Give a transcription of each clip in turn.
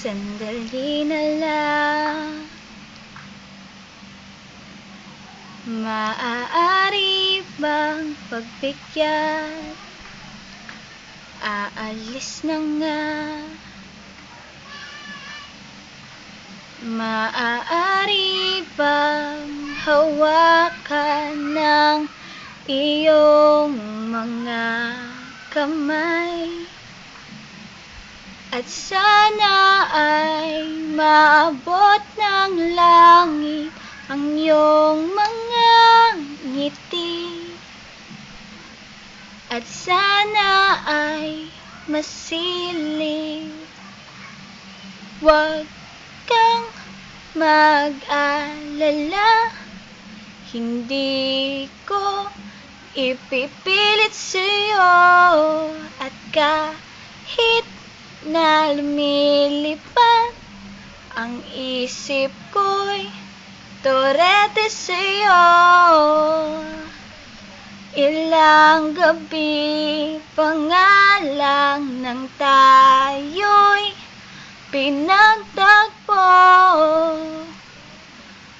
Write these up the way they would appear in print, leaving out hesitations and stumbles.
sandali na lang. Maaari bang pagbigyan? Aalis na nga. Maaari bang hawakan ng iyong mga kamay? At sana ay maabot ng langit ang iyong mga ngiti. At sana ay masilip. Huwag kang mag-alala, hindi ko ipipilit sa'yo. At kahit na lumilipad ang isip ko'y torete sa'yo. Ilang gabi pa nga lang nang tayo'y pinagtagpo,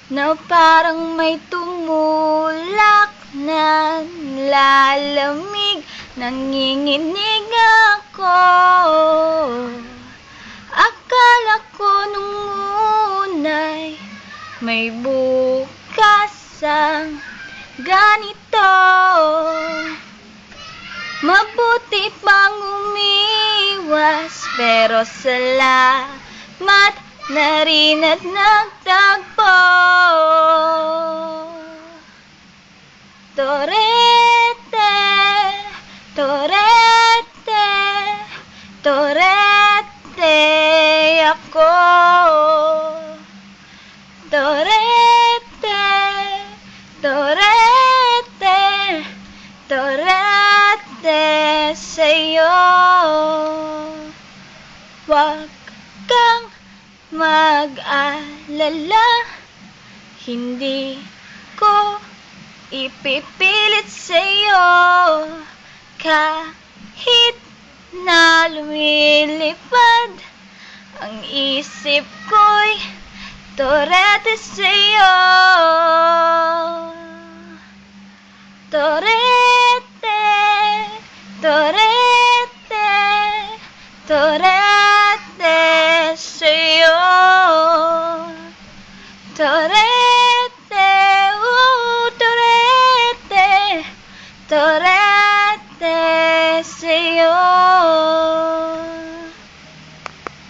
na parang may tumulak na lalamig. Nanginginig ako. Akala ko nung unay may bukas ang ganito. Mabuti pang umiwas, pero salamat na rin at nagtagpo. Torete, torete, torete ako. Torete, torete, torete sa'yo. Huwag kang mag-alala, hindi ko ipipilit sa'yo. Kahit na lumilipad ang isip ko'y torete sa'yo. Torete, torete, torete.